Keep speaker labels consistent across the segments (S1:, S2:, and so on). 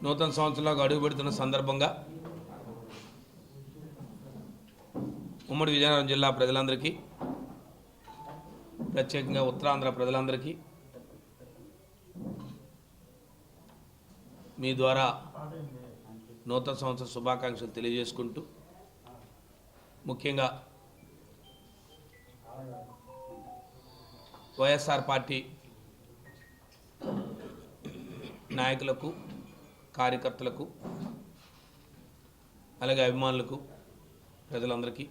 S1: నూతన సంవత్సరంలో అడుగుపెడుతున్న సందర్భంగా ఉమ్మడి విజయనగరం జిల్లా ప్రజలందరికీ, ప్రత్యేకంగా ఉత్తరాంధ్ర ప్రజలందరికీ మీ ద్వారా నూతన సంవత్సర శుభాకాంక్షలు తెలియజేసుకుంటూ, ముఖ్యంగా వైఎస్ఆర్ పార్టీ నాయకులకు, కార్యకర్తలకు, అలాగే అభిమానులకు, ప్రజలందరికీ,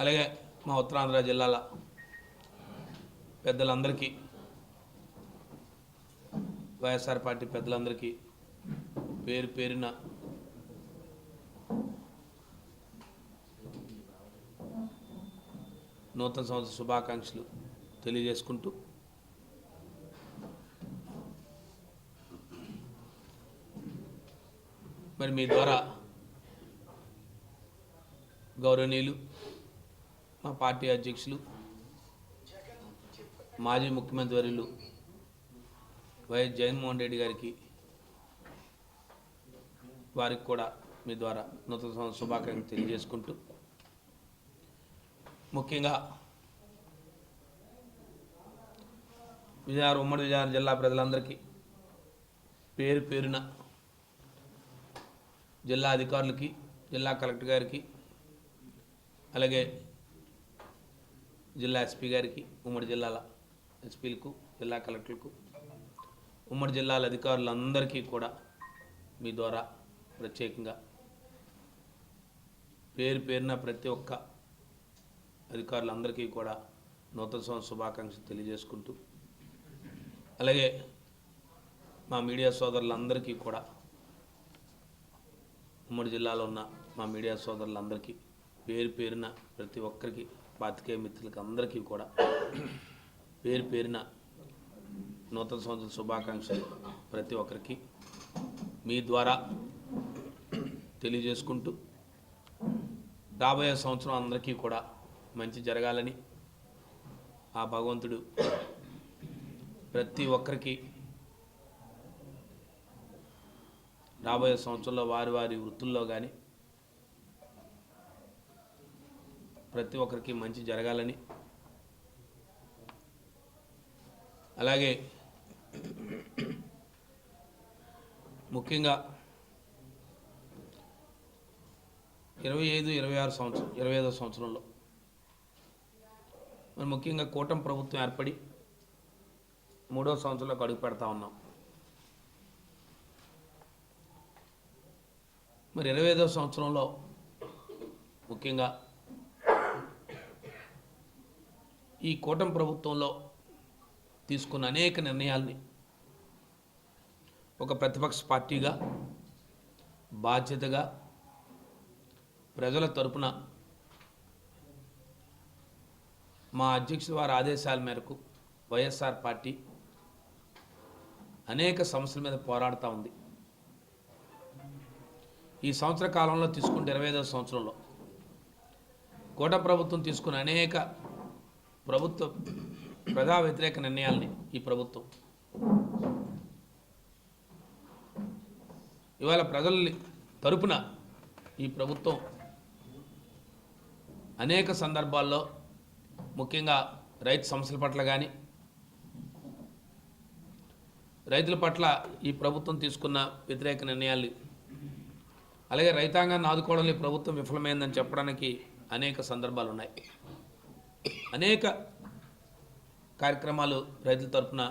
S1: అలాగే మా ఉత్తరాంధ్ర జిల్లాల పెద్దలందరికీ, వైఎస్ఆర్ పార్టీ పెద్దలందరికీ పేరు పేరున నూతన సంవత్సర శుభాకాంక్షలు తెలియజేసుకుంటూ, మరి మీ ద్వారా గౌరవనీయులు మా పార్టీ అధ్యక్షులు, మాజీ ముఖ్యమంత్రి వర్యులు వైఎస్ జగన్మోహన్ రెడ్డి గారికి, వారికి కూడా మీ ద్వారా నూతన సంవత్సర శుభాకాంక్షలు తెలియజేసుకుంటూ, ముఖ్యంగా ఉమ్మడి విజయనగరం జిల్లా ప్రజలందరికీ పేరు పేరున, జిల్లా అధికారులకి, జిల్లా కలెక్టర్ గారికి, అలాగే జిల్లా ఎస్పీ గారికి, ఉమ్మడి జిల్లాల ఎస్పీలకు, జిల్లా కలెక్టర్లకు, ఉమ్మడి జిల్లాల అధికారులందరికీ కూడా మీ ద్వారా ప్రత్యేకంగా పేరు పేరున ప్రతి ఒక్క అధికారులందరికీ కూడా నూతన సంవత్సర శుభాకాంక్షలు తెలియజేసుకుంటూ, అలాగే మా మీడియా సోదరులందరికీ కూడా, ఉమ్మడి జిల్లాలో ఉన్న మా మీడియా సోదరులందరికీ పేరు పేరున ప్రతి ఒక్కరికి, పాత్రికేయ మిత్రులకి అందరికీ కూడా పేరు పేరున నూతన సంవత్సర శుభాకాంక్షలు ప్రతి ఒక్కరికి మీ ద్వారా తెలియజేసుకుంటూ, రాబోయే సంవత్సరం అందరికీ కూడా మంచి జరగాలని ఆ భగవంతుడు ప్రతి ఒక్కరికి రాబోయే సంవత్సరంలో వారి వారి వృత్తుల్లో కానీ ప్రతి ఒక్కరికి మంచి జరగాలని, అలాగే ముఖ్యంగా 25వ సంవత్సరంలో మరి ముఖ్యంగా కూటమి ప్రభుత్వం ఏర్పడి 3వ సంవత్సరంలోకి అడుగు పెడతా ఉన్నాం. మరి 25వ సంవత్సరంలో ముఖ్యంగా ఈ కూటమి ప్రభుత్వంలో తీసుకున్న అనేక నిర్ణయాల్ని ఒక ప్రతిపక్ష పార్టీగా బాధ్యతగా ప్రజల తరపున మా అధ్యక్షుల వారి ఆదేశాల మేరకు వైఎస్ఆర్ పార్టీ అనేక సమస్యల మీద పోరాడుతూ ఉంది. ఈ సంవత్సర కాలంలో తీసుకుంటే 25వ సంవత్సరంలో కూటమి ప్రభుత్వం తీసుకున్న అనేక ప్రజా వ్యతిరేక నిర్ణయాల్ని ఈ ప్రభుత్వం ఇవాళ ప్రజల తరపున ఈ ప్రభుత్వం అనేక సందర్భాల్లో ముఖ్యంగా రైతు సమస్యల పట్ల కానీ, రైతుల పట్ల ఈ ప్రభుత్వం తీసుకున్న వ్యతిరేక నిర్ణయాలు, అలాగే రైతాంగాన్ని ఆదుకోవడంలో ఈ ప్రభుత్వం విఫలమైందని చెప్పడానికి అనేక సందర్భాలు ఉన్నాయి. అనేక కార్యక్రమాలు రైతుల తరపున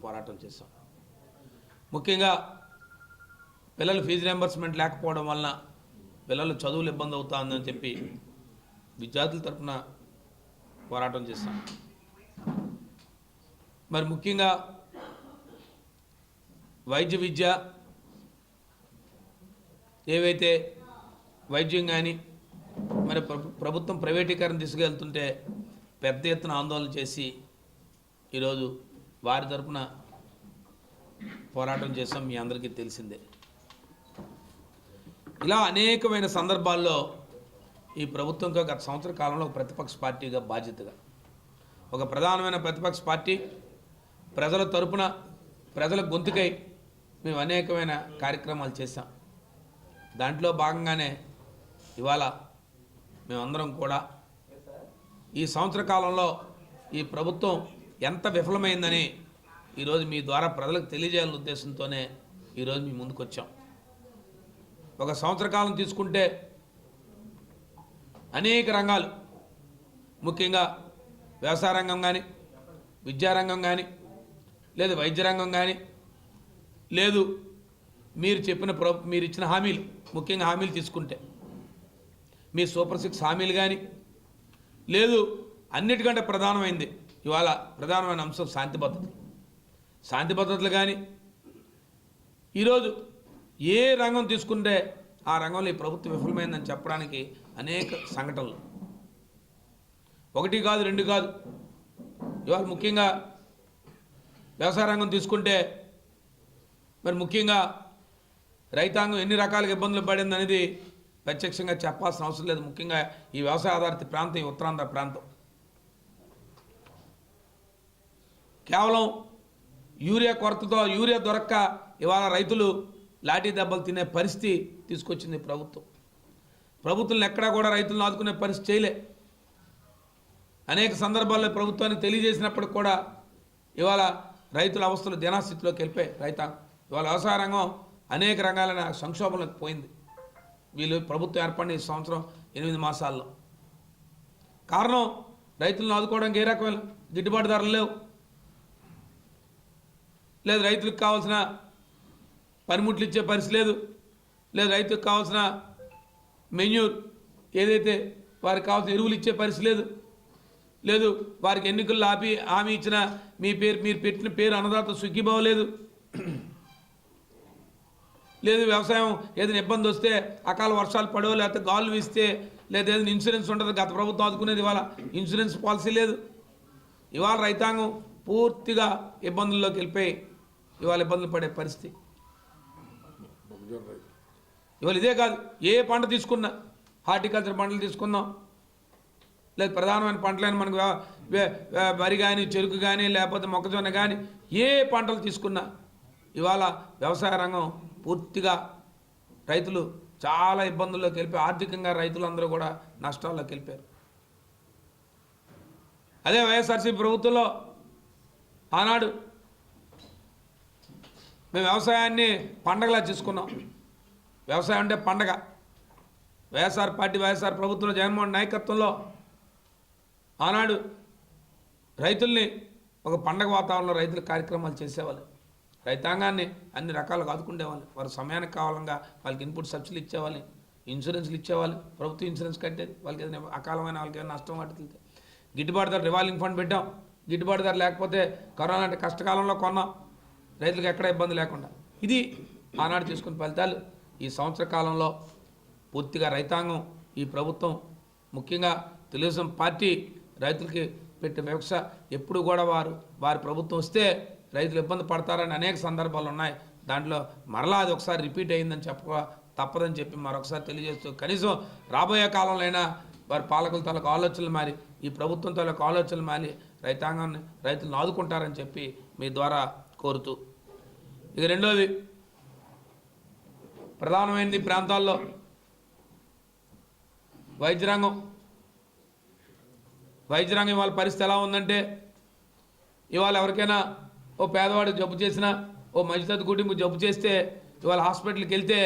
S1: పోరాటం చేశాం. ముఖ్యంగా పిల్లలు ఫీజు రియంబర్స్మెంట్ లేకపోవడం వలన పిల్లలు చదువులు ఇబ్బంది అవుతుందని చెప్పి విద్యార్థుల తరపున పోరాటం చేశాం. మరి ముఖ్యంగా వైద్య విద్య ఏవైతే వైద్యం కానీ మరి ప్రభుత్వం ప్రైవేటీకరణ తీసుకెళ్తుంటే పెద్ద ఎత్తున ఆందోళన చేసి ఈరోజు వారి తరపున పోరాటం చేసాం. మీ అందరికీ తెలిసిందే. ఇలా అనేకమైన సందర్భాల్లో ఈ ప్రభుత్వంతో గత సంవత్సర కాలంలో ఒక ప్రతిపక్ష పార్టీగా బాధ్యతగా, ఒక ప్రధానమైన ప్రతిపక్ష పార్టీ ప్రజల తరపున ప్రజల గొంతుకై మేము అనేకమైన కార్యక్రమాలు చేశాం. దాంట్లో భాగంగానే ఇవాళ మేమందరం కూడా ఈ సంవత్సర కాలంలో ఈ ప్రభుత్వం ఎంత విఫలమైందని ఈరోజు మీ ద్వారా ప్రజలకు తెలియజేయాలనే ఉద్దేశంతోనే ఈరోజు మీ ముందుకు వచ్చాం. ఒక సంవత్సర కాలం తీసుకుంటే అనేక రంగాలు, ముఖ్యంగా వ్యవసాయ రంగం కానీ, విద్యారంగం కానీ, లేదు వైద్య రంగం కానీ, లేదు మీరు ఇచ్చిన హామీలు, ముఖ్యంగా హామీలు తీసుకుంటే మీ సూపర్ 6 హామీలు కానీ, లేదు అన్నిటికంటే ప్రధానమైంది ఇవాళ ప్రధానమైన అంశం శాంతి భద్రతలు కానీ, ఈరోజు ఏ రంగం తీసుకుంటే ఆ రంగంలో ఈ ప్రభుత్వం విఫలమైందని చెప్పడానికి అనేక సంఘటనలు, 1 కాదు 2 కాదు. ఇవాళ ముఖ్యంగా వ్యవసాయ రంగం తీసుకుంటే మరి ముఖ్యంగా రైతాంగం ఎన్ని రకాలుగా ఇబ్బందులు పడింది అనేది ప్రత్యక్షంగా చెప్పాల్సిన అవసరం లేదు. ముఖ్యంగా ఈ వ్యవసాయ ఆధారిత ప్రాంతం, ఈ ఉత్తరాంధ్ర ప్రాంతం కేవలం యూరియా కొరతతో, యూరియా దొరక్క ఇవాళ రైతులు లాఠీ దెబ్బలు తినే పరిస్థితి తీసుకొచ్చింది ప్రభుత్వం ఎక్కడా కూడా రైతులను ఆదుకునే పరిస్థితి చేయలే. అనేక సందర్భాల్లో ప్రభుత్వానికి తెలియజేసినప్పటికి కూడా ఇవాళ రైతుల అవస్థలు దినాస్థితిలోకి వెళ్ళిపోయి రైతాంగం ఇవాళ వ్యవసాయ రంగం అనేక రంగాలైన సంక్షోభంలోకి పోయింది. వీళ్ళు ప్రభుత్వం ఏర్పడిన ఈ సంవత్సరం 8 మాసాల్లో. కారణం రైతులను ఆదుకోవడానికి ఏ రకమైన గిట్టుబాటు ధరలు లేవు, లేదు రైతులకు కావాల్సిన పనిముట్లు ఇచ్చే పరిస్థితి లేదు, లేదు రైతులకు కావాల్సిన మెన్యూర్ ఏదైతే వారికి కావాల్సిన ఎరువులు ఇచ్చే పరిస్థితి లేదు, లేదు వారికి ఎన్నికల్లో హామీ ఇచ్చిన మీరు పెట్టిన పేరు అన్నదాత సుఖీభావ లేదు, లేదు వ్యవసాయం ఏదైనా ఇబ్బంది వస్తే అకాల వర్షాలు పడవో లేకపోతే గాలు వీస్తే లేదా ఏదైనా ఇన్సూరెన్స్ ఉంటుంది, గత ప్రభుత్వం ఆదుకునేది ఇవాళ ఇన్సూరెన్స్ పాలసీ లేదు. ఇవాళ రైతాంగం పూర్తిగా ఇబ్బందుల్లోకి వెళ్ళిపోయి ఇవాళ ఇబ్బందులు పడే పరిస్థితి. ఇవాళ ఇదే కాదు, ఏ పంట తీసుకున్నా, హార్టికల్చర్ పంటలు తీసుకుందాం, లేదు ప్రధానమైన పంటలైన మనకు వరి కానీ, చెరుకు కానీ, లేకపోతే మొక్కజొన్న కానీ, ఏ పంటలు తీసుకున్నా ఇవాళ వ్యవసాయ రంగం పూర్తిగా రైతులు చాలా ఇబ్బందుల్లోకి వెళ్ళిపోయి ఆర్థికంగా రైతులందరూ కూడా నష్టాల్లోకి వెళ్ళిపోయారు. అదే వైఎస్ఆర్సీపీ ప్రభుత్వంలో ఆనాడు మేము వ్యవసాయాన్ని పండగలా చేసుకున్నాం. వ్యవసాయం అంటే పండగ. వైఎస్ఆర్ ప్రభుత్వంలో జగన్మోహన్ నాయకత్వంలో ఆనాడు రైతుల్ని ఒక పండగ వాతావరణంలో రైతుల కార్యక్రమాలు చేసేవాళ్ళు, రైతాంగాన్ని అన్ని రకాలుగా ఆదుకునేవాళ్ళు. వారి సమయానికి కావాలంగా వాళ్ళకి ఇన్పుట్ సబ్సిడీలు ఇచ్చేవాళ్ళు, ఇన్సూరెన్స్లు ఇచ్చేవాళ్ళు, ప్రభుత్వ ఇన్సూరెన్స్ కట్టేది. వాళ్ళకి ఏదైనా అకాలమైన వాళ్ళకి ఏదైనా నష్టం వాటితే గిట్టుబాటు ధర రివాల్వింగ్ ఫండ్ పెట్టాం. గిట్టుబాటు ధర లేకపోతే కరోనా అంటే కష్టకాలంలో కొన్నాం, రైతులకు ఎక్కడ ఇబ్బంది లేకుండా. ఇది ఆనాడు తీసుకున్న ఫలితాలు. ఈ సంవత్సర కాలంలో పూర్తిగా రైతాంగం, ఈ ప్రభుత్వం, ముఖ్యంగా తెలుగుదేశం పార్టీ రైతులకి పెట్టే వివక్ష ఎప్పుడు కూడా వారి ప్రభుత్వం వస్తే రైతులు ఇబ్బంది పడతారని అనేక సందర్భాలు ఉన్నాయి. దాంట్లో మరలా అది ఒకసారి రిపీట్ అయిందని తప్పదని చెప్పి మరొకసారి తెలియజేస్తూ, కనీసం రాబోయే కాలంలో అయినా వారి పాలకుల తాలూకు ఆలోచనలు మారి, ఈ ప్రభుత్వం తాలూకు ఆలోచనలు మారి రైతాంగాన్ని, రైతులను ఆదుకుంటారని చెప్పి మీ ద్వారా కోరుతూ, ఇక రెండోది ప్రధానమైన ప్రాంతాల్లో వైద్య రంగం ఇవాళ పరిస్థితి ఎలా ఉందంటే, ఇవాళ ఎవరికైనా ఓ పేదవాడు జబ్బు చేసినా, ఓ మధ్యతరగతి కుటుంబం జబ్బు చేస్తే ఇవాళ హాస్పిటల్కి వెళ్తే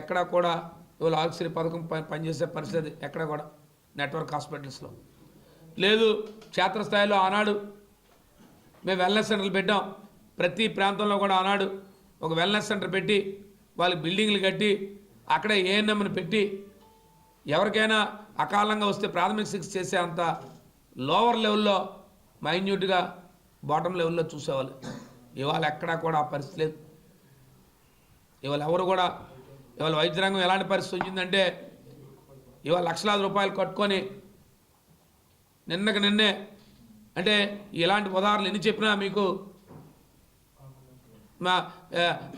S1: ఎక్కడా కూడా ఇవాళ ఆరోగ్యశ్రీ పథకం పనిచేసే పరిస్థితి ఎక్కడ కూడా నెట్వర్క్ హాస్పిటల్స్లో లేదు. క్షేత్రస్థాయిలో ఆనాడు మేము వెల్నెస్ సెంటర్లు పెట్టాం. ప్రతి ప్రాంతంలో కూడా ఆనాడు ఒక వెల్నెస్ సెంటర్ పెట్టి వాళ్ళకి బిల్డింగ్లు కట్టి అక్కడే ఏఎన్ఎంని పెట్టి ఎవరికైనా అకాలంగా వస్తే ప్రాథమిక చికిత్స చేసే అంత లోవర్ లెవెల్లో మైన్యూట్గా బాటమ్ లెవెల్లో చూసేవాళ్ళు. ఇవాళ ఎక్కడా కూడా ఆ పరిస్థితి లేదు. ఇవాళ ఎవరు కూడా ఇవాళ వైద్య రంగం ఎలాంటి పరిస్థితి వచ్చిందంటే, ఇవాళ లక్షలాది రూపాయలు కట్టుకొని నిన్నే అంటే ఇలాంటి ఉదాహరణలు ఎన్ని చెప్పినా మీకు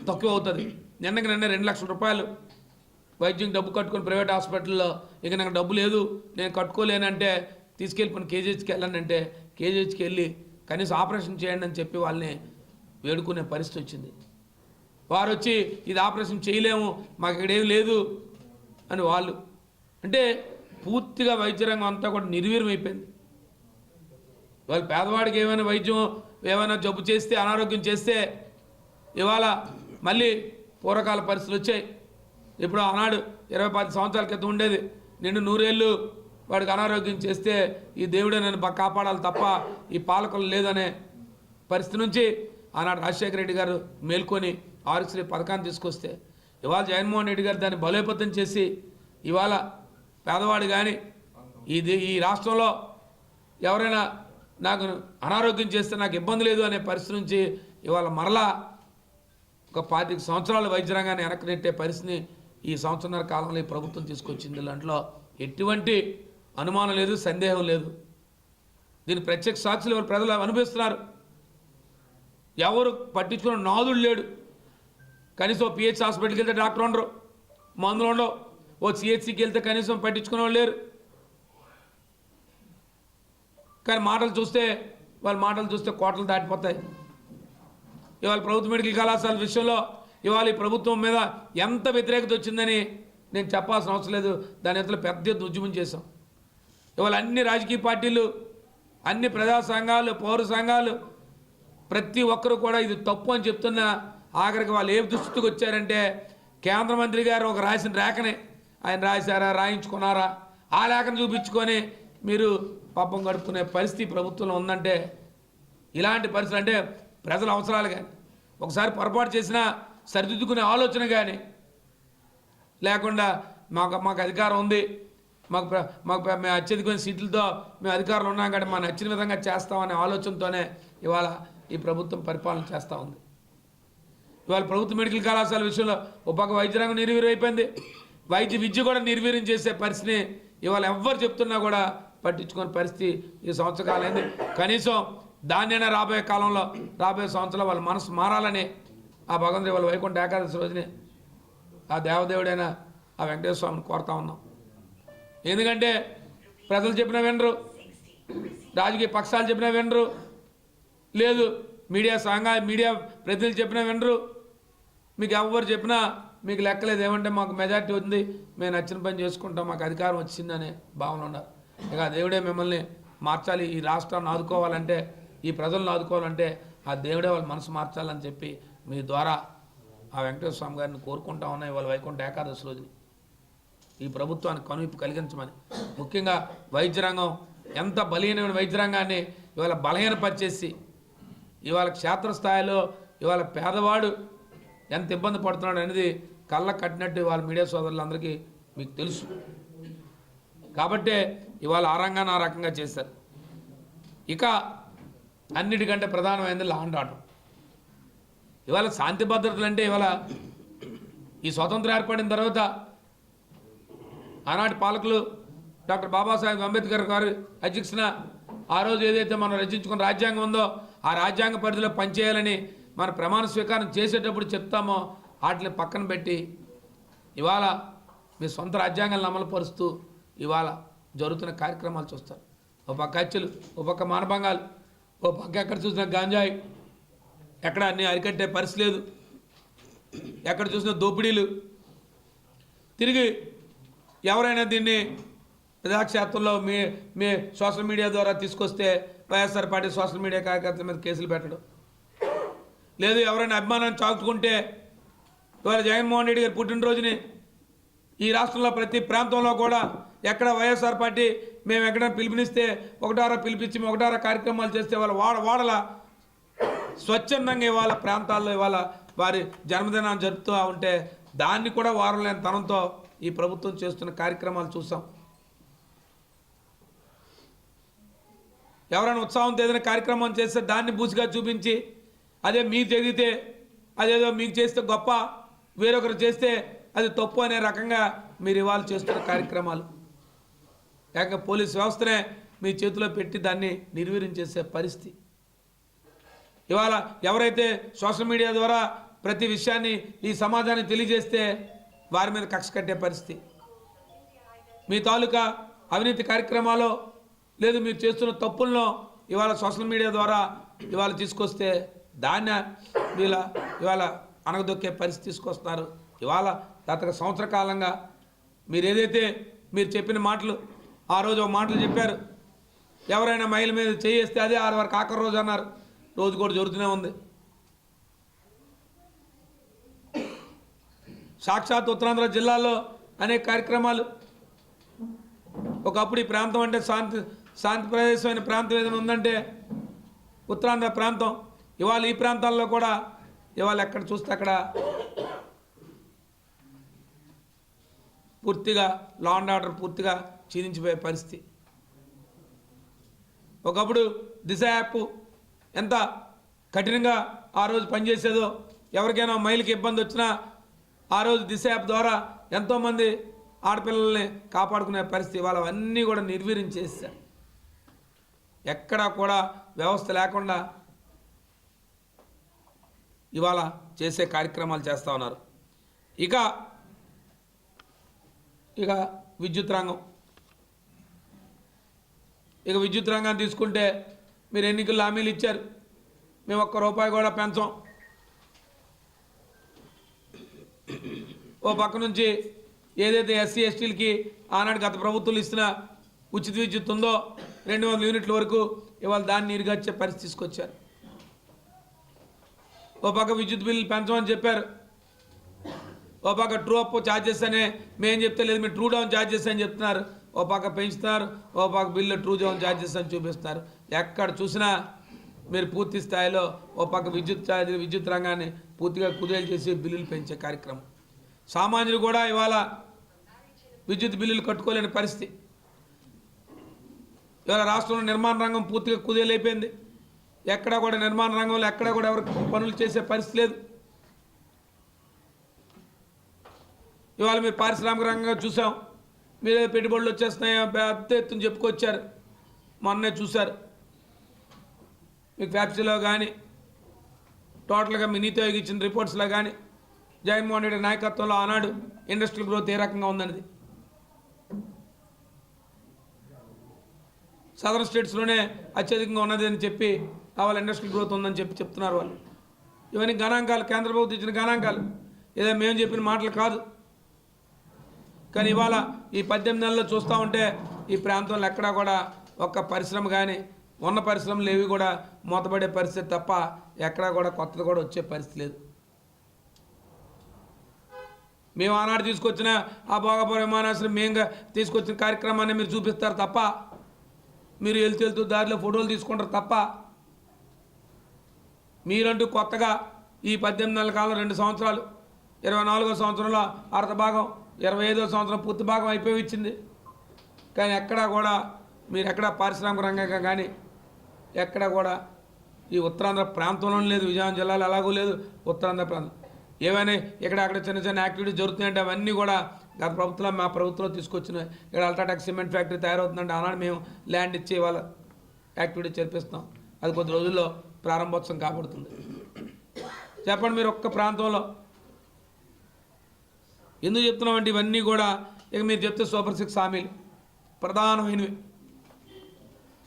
S1: తక్కువ అవుతుంది. నిన్నకి 2 లక్షల రూపాయలు వైద్యం డబ్బు కట్టుకొని ప్రైవేట్ హాస్పిటల్లో, ఇక నాకు డబ్బు లేదు నేను కట్టుకోలేనంటే తీసుకెళ్ళిపోయిన కేజీహెచ్కి వెళ్ళానంటే కేజీహెచ్కి వెళ్ళి కనీసం ఆపరేషన్ చేయండి అని చెప్పి వాళ్ళని వేడుకునే పరిస్థితి వచ్చింది. వారు వచ్చి ఇది ఆపరేషన్ చేయలేము, మాకు ఇక్కడేం లేదు అని వాళ్ళు అంటే పూర్తిగా వైద్య రంగం అంతా కూడా నిర్వీర్యం అయిపోయింది. వాళ్ళు పేదవాడికి ఏమైనా వైద్యం ఏమైనా జబ్బు చేస్తే అనారోగ్యం చేస్తే ఇవాళ మళ్ళీ పూర్వకాల పరిస్థితులు వచ్చాయి. ఇప్పుడు ఆనాడు 20-10 సంవత్సరాల క్రితం ఉండేది నిండు 100 ఏళ్ళు వాడికి అనారోగ్యం చేస్తే ఈ దేవుడే నన్ను కాపాడాలి తప్ప ఈ పాలకులు లేదనే పరిస్థితి నుంచి ఆనాడు రాజశేఖర రెడ్డి గారు మేల్కొని ఆరోగ్యశ్రీ పథకాన్ని తీసుకొస్తే ఇవాళ జగన్మోహన్ రెడ్డి గారు దాన్ని బలోపేతం చేసి ఇవాళ పేదవాడు కానీ ఈ రాష్ట్రంలో ఎవరైనా నాకు అనారోగ్యం చేస్తే నాకు ఇబ్బంది లేదు అనే పరిస్థితి నుంచి ఇవాళ మరలా ఒక 25 సంవత్సరాల వైద్య రంగాన్ని వెనక్కి నెట్టే పరిస్థితిని ఈ సంవత్సరాల కాలంలో ఈ ప్రభుత్వం తీసుకొచ్చింది. దాంట్లో ఎటువంటి అనుమానం లేదు, సందేహం లేదు. దీని ప్రత్యక్ష సాక్షులు ఎవరు ప్రజలు అనుభవిస్తున్నారు. ఎవరు పట్టించుకున్న నాదుడు లేడు. కనీసం పిహెచ్ హాస్పిటల్కి వెళ్తే డాక్టర్ ఉండరు, మందులు ఉండవు. ఓ సిహెచ్సికి వెళ్తే కనీసం పట్టించుకునే వాళ్ళు లేరు. కానీ వాళ్ళ మాటలు చూస్తే కోటలు దాటిపోతాయి. ఇవాళ ప్రభుత్వ మెడికల్ కళాశాల విషయంలో ఇవాళ ఈ ప్రభుత్వం మీద ఎంత వ్యతిరేకత వచ్చిందని నేను చెప్పాల్సిన అవసరం లేదు. దాని ఎత్తులో పెద్ద ఎత్తున ఉద్యమం చేశాం. ఇవాళ అన్ని రాజకీయ పార్టీలు, అన్ని ప్రజా సంఘాలు, పౌర సంఘాలు ప్రతి ఒక్కరు కూడా ఇది తప్పు అని చెప్తున్న ఆఖరికి వాళ్ళు ఏ దుస్థితికి వచ్చారంటే కేంద్ర మంత్రి గారు ఒక రాసిన రేఖని ఆయన రాశారా, రాయించుకున్నారా, ఆ లేఖను చూపించుకొని మీరు పాపం గడుపుకునే పరిస్థితి ప్రభుత్వంలో ఉందంటే ఇలాంటి పరిస్థితులు అంటే ప్రజల అవసరాలు కానీ ఒకసారి పొరపాటు చేసినా సరిదిద్దుకునే ఆలోచన కానీ లేకుండా మాకు అధికారం ఉంది, మేము అత్యధికమైన సీట్లతో మేము అధికారులు ఉన్నాం కాబట్టి మాకు నచ్చిన విధంగా చేస్తామనే ఆలోచనతోనే ఇవాళ ఈ ప్రభుత్వం పరిపాలన చేస్తూ ఉంది. ఇవాళ ప్రభుత్వ మెడికల్ కళాశాల విషయంలో ఒక పక్క వైద్య రంగం నిర్వీర్యం అయిపోయింది, వైద్య విద్య కూడా నిర్వీర్యం చేసే పరిస్థితిని ఇవాళ ఎవ్వరు చెప్తున్నా కూడా పట్టించుకునే పరిస్థితి ఈ సంవత్సర కాలం అయింది. కనీసం దాన్నైనా రాబోయే సంవత్సరంలో వాళ్ళ మనసు మారాలని ఆ భగవంతుడి వాళ్ళ వైకుంఠ ఏకాదశి రోజునే ఆ దేవదేవుడైన ఆ వెంకటేశ్వర స్వామిని కోరుతా ఉన్నాం. ఎందుకంటే ప్రజలు చెప్పినా వినరు, రాజకీయ పక్షాలు చెప్పినా వినరు, లేదు మీడియా ప్రతినిధులు చెప్పినా వినరు. మీకు ఎవరు చెప్పినా మీకు లెక్కలేదు. ఏమంటే మాకు మెజార్టీ ఉంది, మేము నచ్చిన పని చేసుకుంటాం, మాకు అధికారం వచ్చిందనే భావన ఉన్నారు. ఇక దేవుడే మిమ్మల్ని మార్చాలి, ఈ రాష్ట్రాన్ని ఆదుకోవాలంటే, ఈ ప్రజలను ఆదుకోవాలంటే ఆ దేవుడే వాళ్ళ మనసు మార్చాలని చెప్పి మీ ద్వారా ఆ వెంకటేశ్వర స్వామి గారిని కోరుకుంటా ఉన్నాయి. వాళ్ళ వైకుంఠ ఏకాదశి రోజుని ఈ ప్రభుత్వానికి కనువిప్పు కలిగించమని, ముఖ్యంగా వైద్య రంగం ఎంత బలహీనమైన వైద్య రంగాన్ని ఇవాళ బలహీనపరిచేసి ఇవాళ క్షేత్రస్థాయిలో ఇవాళ పేదవాడు ఎంత ఇబ్బంది పడుతున్నాడు అనేది కళ్ళ కట్టినట్టు ఇవాళ మీడియా సోదరులందరికీ మీకు తెలుసు. కాబట్టే ఇవాళ ఆ రంగాన్ని ఆ రకంగా చేశారు. ఇక అన్నిటికంటే ప్రధానమైనది లా అండ్ ఆర్డర్. ఇవాళ శాంతి భద్రతలు అంటే ఇవాళ ఈ స్వతంత్రం ఏర్పడిన తర్వాత ఆనాటి పాలకులు డాక్టర్ బాబాసాహెబ్ అంబేద్కర్ గారి అధ్యక్షన ఆ రోజు ఏదైతే మనం రచించుకున్న రాజ్యాంగం ఉందో ఆ రాజ్యాంగ పరిధిలో పనిచేయాలని మన ప్రమాణ స్వీకారం చేసేటప్పుడు చెప్తామో వాటిని పక్కన పెట్టి ఇవాళ మీ సొంత రాజ్యాంగాలను అమలుపరుస్తూ ఇవాళ జరుగుతున్న కార్యక్రమాలు చూస్తారు. ఒక పక్క హత్యలు, ఒక పక్క మానభంగాలు, ఓ పక్క ఎక్కడ చూసినా గాంజాయి, ఎక్కడ అన్నీ అరికట్టే పరిస్థితి లేదు, ఎక్కడ చూసినా దోపిడీలు. తిరిగి ఎవరైనా దీన్ని ప్రజాక్షేత్రంలో మీ సోషల్ మీడియా ద్వారా తీసుకొస్తే వైఎస్ఆర్ పార్టీ సోషల్ మీడియా కార్యకర్తల మీద కేసులు పెట్టడం, లేదు ఎవరైనా అభిమానాన్ని చాటుకుంటే ఇవాళ జగన్మోహన్ రెడ్డి గారి పుట్టినరోజుని ఈ రాష్ట్రంలో ప్రతి ప్రాంతంలో కూడా ఎక్కడ వైఎస్ఆర్ పార్టీ మేము ఎక్కడైనా పిలుపునిస్తే ఒకటారా పిలిపించి ఒకటారా కార్యక్రమాలు చేస్తే వాళ్ళ వాడల స్వచ్ఛందంగా ఇవాళ ప్రాంతాల్లో ఇవాళ వారి జన్మదినాన్ని జరుపుతూ ఉంటే దాన్ని కూడా వారం లేని తనంతో ఈ ప్రభుత్వం చేస్తున్న కార్యక్రమాలు చూసాం. ఎవరైనా ఉత్సాహంతో ఏదైనా కార్యక్రమం చేస్తే దాన్ని బూసిగా చూపించి అదే మీకు జరిగితే అదేదో మీకు చేస్తే గొప్ప, వేరొకరు చేస్తే అది తప్పు అనే రకంగా మీరు ఇవాళ చేస్తున్న కార్యక్రమాలు ఏకంగా పోలీస్ వ్యవస్థనే మీ చేతిలో పెట్టి దాన్ని నిర్వీర్యం చేసే పరిస్థితి. ఇవాళ ఎవరైతే సోషల్ మీడియా ద్వారా ప్రతి విషయాన్ని ఈ సమాజాన్ని తెలియజేస్తే వారి మీద కక్ష కట్టే పరిస్థితి. మీ తాలూకా అవినీతి కార్యక్రమాలు లేదు మీరు చేస్తున్న తప్పులను ఇవాళ సోషల్ మీడియా ద్వారా ఇవాళ తీసుకొస్తే దాన్ని ఇవాళ అనగదొక్కే పరిస్థితి తీసుకొస్తున్నారు. ఇవాళ గత సంవత్సర కాలంగా మీరు ఏదైతే మీరు చెప్పిన మాటలు ఆ రోజు మాటలు చెప్పారు, ఎవరైనా మహిళ మీద చేయేస్తే అదే 6 వరకు ఆఖరి రోజు అన్నారు. రోజు కూడా జరుగుతూనే ఉంది. సాక్షాత్ ఉత్తరాంధ్ర జిల్లాలో అనేక కార్యక్రమాలు. ఒకప్పుడు ఈ ప్రాంతం అంటే శాంతి ప్రదేశమైన ప్రాంతం ఏదైనా ఉందంటే ఉత్తరాంధ్ర ప్రాంతం. ఇవాళ ఈ ప్రాంతాల్లో కూడా ఇవాళ ఎక్కడ చూస్తే అక్కడ పూర్తిగా లా అండ్ ఆర్డర్ పూర్తిగా క్షీణించిపోయే పరిస్థితి. ఒకప్పుడు దిశ యాప్ ఎంత కఠినంగా ఆ రోజు పనిచేసేదో, ఎవరికైనా మహిళకి ఇబ్బంది వచ్చినా ఆ రోజు దిశ యాప్ ద్వారా ఎంతోమంది ఆడపిల్లల్ని కాపాడుకునే పరిస్థితి. ఇవాళ అవన్నీ కూడా నిర్వీర్యం చేశారు. ఎక్కడా కూడా వ్యవస్థ లేకుండా ఇవాళ చేసే కార్యక్రమాలు చేస్తూ ఉన్నారు. ఇక విద్యుత్ రంగం. విద్యుత్ రంగాన్ని తీసుకుంటే మీరు ఎన్నికల్లో హామీలు ఇచ్చారు, మేము ₹1 కూడా పెంచాం. ఓ పక్క నుంచి ఏదైతే ఎస్సీ ఎస్టీలకి ఆనాడు గత ప్రభుత్వాలు ఇస్తున్న ఉచిత విద్యుత్ ఉందో 200 యూనిట్ల వరకు ఇవాళ దాన్ని నీరుగార్చే పరిస్థితి తీసుకొచ్చారు. ఓ పక్క విద్యుత్ బిల్లులు పెంచమని చెప్పారు, ఓ పక్క ట్రూ అప్ ఛార్జెస్ అనే మేము చెప్తే లేదు మీరు ట్రూ డౌన్ ఛార్జెస్ అని చెప్తున్నారు. ఓ పక్క పెంచుతున్నారు, ఓ పక్క బిల్లు ట్రూ డౌన్ ఛార్జెస్ అని చూపిస్తున్నారు. ఎక్కడ చూసినా మీరు పూర్తి స్థాయిలో ఓ పక్క విద్యుత్ రంగాన్ని పూర్తిగా కుదేలు చేసి బిల్లులు పెంచే కార్యక్రమం. సామాన్యులు కూడా ఇవాళ విద్యుత్ బిల్లులు కట్టుకోలేని పరిస్థితి. ఇవాళ రాష్ట్రంలో నిర్మాణ రంగం పూర్తిగా కుదేలైపోయింది. ఎక్కడా కూడా నిర్మాణ రంగంలో ఎక్కడా కూడా ఎవరికి పనులు చేసే పరిస్థితి లేదు. ఇవాళ మీరు పారిశ్రామిక రంగంగా చూసాం, మీరే పెట్టుబడులు వచ్చేస్తున్నాయో పెద్ద ఎత్తున చెప్పుకొచ్చారు. మొన్నే చూశారు మీకు ఫ్యాక్టరీలో కానీ టోటల్గా మీ నీతి ఆయోగ్ ఇచ్చిన రిపోర్ట్స్లో కానీ జగన్మోహన్ రెడ్డి నాయకత్వంలో ఆనాడు ఇండస్ట్రియల్ గ్రోత్ ఏ రకంగా ఉందనేది. సదరన్ స్టేట్స్లోనే అత్యధికంగా ఉన్నది అని చెప్పి వాళ్ళ ఇండస్ట్రియల్ గ్రోత్ ఉందని చెప్తున్నారు వాళ్ళు. ఇవన్నీ గణాంకాలు, కేంద్ర ప్రభుత్వం ఇచ్చిన గణాంకాలు, ఏదో మేము చెప్పిన మాటలు కాదు. కానీ ఇవాళ ఈ 18 నెలల్లో చూస్తూ ఉంటే ఈ ప్రాంతంలో ఎక్కడా కూడా ఒక్క పరిశ్రమ కానీ ఉన్న పరిశ్రమలు ఏవి కూడా మూతపడే పరిస్థితి తప్ప ఎక్కడా కూడా కొత్తది కూడా వచ్చే పరిస్థితి లేదు. మేము ఆనాడు తీసుకొచ్చిన ఆ భోగాపురం విమానాశ్రయం మేము తీసుకొచ్చిన కార్యక్రమాన్ని మీరు చూపిస్తారు తప్ప, మీరు వెళ్తూ దారిలో ఫోటోలు తీసుకుంటారు తప్ప, మీరంటూ కొత్తగా ఈ 18 నెలల కాలం 2 సంవత్సరాలు 24వ సంవత్సరంలో అర్ధ భాగం 25వ సంవత్సరం పూర్తి భాగం అయిపోయి ఇచ్చింది. కానీ ఎక్కడా కూడా మీరు ఎక్కడా పారిశ్రామిక రంగంగా కానీ ఎక్కడా కూడా ఈ ఉత్తరాంధ్ర ప్రాంతంలో లేదు, విజయనగరం జిల్లాలో అలాగూ లేదు. ఉత్తరాంధ్ర ప్రాంతం ఏమైనా అక్కడ చిన్న యాక్టివిటీస్ జరుగుతున్నాయంటే అవన్నీ కూడా గత ప్రభుత్వంలో మా ప్రభుత్వంలో తీసుకొచ్చినాయి. ఇక్కడ అల్ట్రాటెక్ సిమెంట్ ఫ్యాక్టరీ తయారవుతుందంటే ఆనాడు మేము ల్యాండ్ ఇచ్చి వాళ్ళ యాక్టివిటీ చేర్పిస్తాం. అది కొద్ది రోజుల్లో ప్రారంభోత్సవం కాబడుతుంది. చెప్పండి మీరు ఒక్క ప్రాంతంలో ఎందుకు చెప్తున్నామంటే ఇవన్నీ కూడా ఇక మీరు చెప్తే సూపర్ 6 హామీలు ప్రధానమైనవి.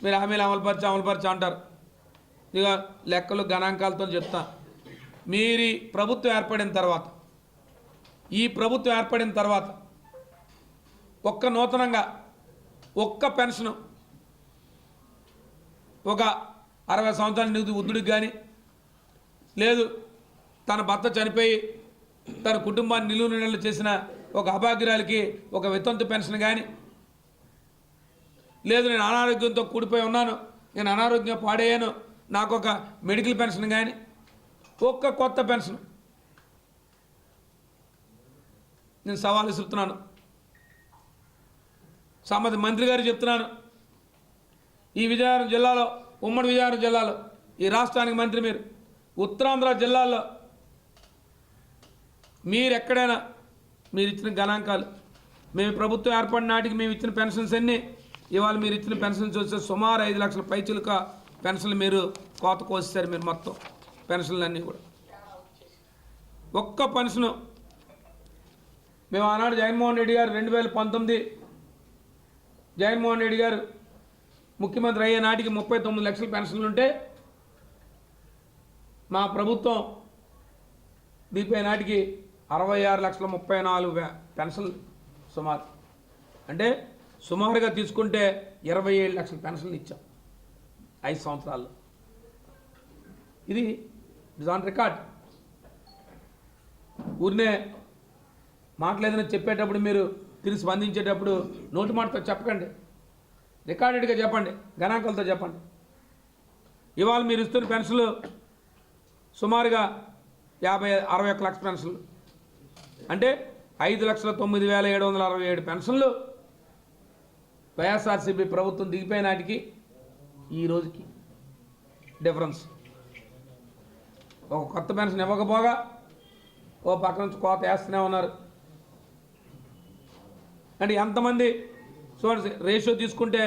S1: మీరు హామీలు అమలుపరిచి అంటారు. ఇక లెక్కలు గణాంకాలతో చెప్తా. మీరు ప్రభుత్వం ఏర్పడిన తర్వాత ఒక్క నూతనంగా ఒక్క పెన్షను ఒక 60 సంవత్సరాల వృద్ధుడికి కానీ లేదు తన భర్త చనిపోయి తన కుటుంబాన్ని నిలువలు చేసిన ఒక అభాగ్యురాలికి ఒక వితంతు పెన్షన్ కానీ లేదు నేను అనారోగ్యంతో కూడిపోయి ఉన్నాను, నేను అనారోగ్యం పాడయ్యాను, నాకు ఒక మెడికల్ పెన్షన్ కానీ ఒక్క కొత్త పెన్షన్ నేను సవాల్ విసురుతున్నాను. సంబంధిత మంత్రి గారు చెప్తున్నాను, ఈ విజయనగరం జిల్లాలో ఉమ్మడి విజయనగరం జిల్లాలో ఈ రాష్ట్రానికి మంత్రి మీరు ఉత్తరాంధ్ర జిల్లాల్లో మీరు ఎక్కడైనా మీరు ఇచ్చిన గణాంకాలు మేము ప్రభుత్వం ఏర్పడిన నాటికి మేము ఇచ్చిన పెన్షన్స్ అన్నీ ఇవాళ మీరు ఇచ్చిన పెన్షన్స్ వచ్చే సుమారు 5 లక్షల పైచిలుక పెన్షన్లు మీరు కోత కోసేశారు. మీరు మొత్తం పెన్షన్లు అన్నీ కూడా ఒక్క పెన్షను మేము ఆనాడు జగన్మోహన్ రెడ్డి గారు 2019 జగన్మోహన్ రెడ్డి గారు ముఖ్యమంత్రి అయ్యే నాటికి 39 లక్షల పెన్షన్లు ఉంటే
S2: మా ప్రభుత్వం దీపే నాటికి 66,34,000 పెన్షన్లు సుమారు, అంటే సుమారుగా తీసుకుంటే 27 లక్షల పెన్షన్లు ఇచ్చాం 5 సంవత్సరాల్లో. ఇది ఇస్ ఆన్ రికార్డ్. ఊరినే మాట్లాడేదని చెప్పేటప్పుడు మీరు తిరిగి స్పందించేటప్పుడు నోటి మాటతో చెప్పకండి, రికార్డెడ్గా చెప్పండి, గణాంకాలతో చెప్పండి. ఇవాళ మీరు ఇస్తున్న పెన్షన్లు సుమారుగా 61 లక్షల పెన్షన్లు, అంటే 5,09,767 పెన్షన్లు వైఎస్ఆర్సీపీ ప్రభుత్వం దిగిపోయిన నాటికి ఈ రోజుకి డిఫరెన్స్. ఒక కొత్త పెన్షన్ ఇవ్వకపోగా ఓ పక్క నుంచి కోత వేస్తూనే ఉన్నారు. అంటే ఎంతమంది చూడండి, రేషియో తీసుకుంటే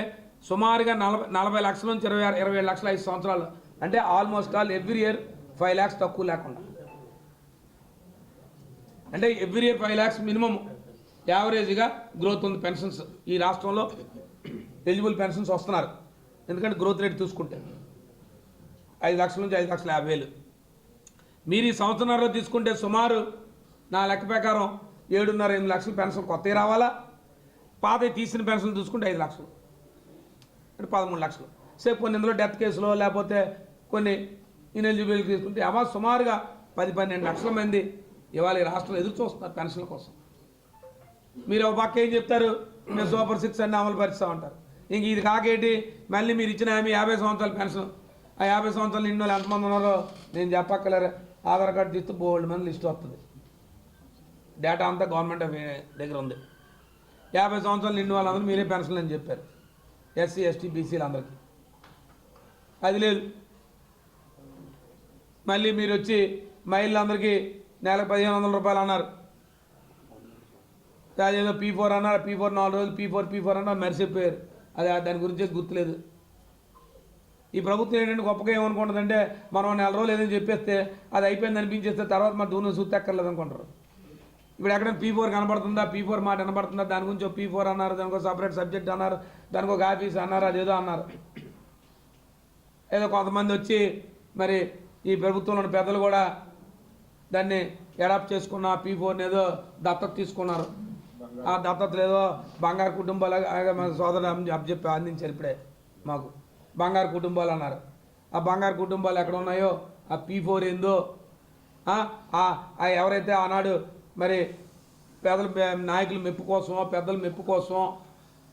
S2: సుమారుగా 40 లక్షల నుంచి 27 లక్షల 5 సంవత్సరాలు, అంటే almost all every year 5 lakhs తక్కువ లేకుండా, అంటే ఎవ్రీ ఇయర్ 5 lakhs మినిమం యావరేజ్గా గ్రోత్ ఉంది పెన్షన్స్. ఈ రాష్ట్రంలో ఎలిజిబుల్ పెన్షన్స్ వస్తున్నారు, ఎందుకంటే గ్రోత్ రేట్ చూసుకుంటే 5 లక్షల నుంచి 5,50,000. మీరు ఈ సంవత్సరంలో తీసుకుంటే సుమారు నా లెక్క ప్రకారం 7.5-8 లక్షల పెన్షన్ కొత్తవి రావాలా, పాత తీసిన పెన్షన్ చూసుకుంటే 5 లక్షలు, అంటే 13 లక్షలు. సేపు కొన్ని ఇందులో డెత్ కేసులో లేకపోతే కొన్ని ఇనెలిజిబుల్ తీసుకుంటే అవ సుమారుగా 10-12 లక్షల మంది ఇవాళ ఈ రాష్ట్రంలో ఎదురు చూస్తున్నారు పెన్షన్ల కోసం. మీరు ఒక పక్క ఏం చెప్తారు, మేము సూపర్ 6 అన్ని అమలు పరుస్తామంటారు. ఇంక ఇది కాకేటి, మళ్ళీ మీరు ఇచ్చిన హామీ 50 సంవత్సరాల పెన్షన్. ఆ 50 సంవత్సరాలు నిన్న వాళ్ళు ఎంతమంది ఉన్నారో నేను చెప్పక్కలేరు. ఆధార్ కార్డు తీస్తే బోల్డ్ మంది లిస్ట్ వస్తుంది, డేటా అంతా గవర్నమెంట్ దగ్గర ఉంది. 50 సంవత్సరాలు నిండు వాళ్ళందరూ మీరే పెన్షన్లు అని చెప్పారు, ఎస్సీ ఎస్టీ బీసీలు అందరికీ. అది లేదు. మళ్ళీ మీరు వచ్చి మహిళలందరికీ నెలకు 1,500 రూపాయలు అన్నారు. అదేదో P4 అన్నారు, P4 4 రోజులు P4 అన్నారు, మరిసిపోయారు. అది దాని గురించే గుర్తులేదు. ఈ ప్రభుత్వం ఏంటంటే గొప్పగా ఏమనుకుంటుందంటే మనం 4 రోజులు ఏదైనా చెప్పేస్తే అది అయిపోయింది అనిపించేస్తే తర్వాత మన దూరం సూత్తెక్కర్లేదు అనుకుంటారు. ఇప్పుడు ఎక్కడ P4 కనబడుతుందా, P4 మాట కనబడుతుందా, దాని గురించి P4 అన్నారు, దానికి సపరేట్ సబ్జెక్ట్ అన్నారు, దానికి ఒక ఆఫీస్ అన్నారు, అదేదో అన్నారు. ఏదో కొంతమంది వచ్చి మరి ఈ ప్రభుత్వంలోని పెద్దలు కూడా దాన్ని అడాప్ట్ చేసుకున్న P4 ఏదో దత్తత తీసుకున్నారు. ఆ దత్తతలు ఏదో బంగారు కుటుంబాలు మన సోదరుడు అప్పచెప్పి అందించారు ఇప్పుడే మాకు, బంగారు కుటుంబాలు అన్నారు. ఆ బంగారు కుటుంబాలు ఎక్కడ ఉన్నాయో, ఆ P4 ఏందో, ఎవరైతే ఆనాడు మరి పేదల నాయకుల మెప్పు కోసమో పెద్దల మెప్పు కోసమో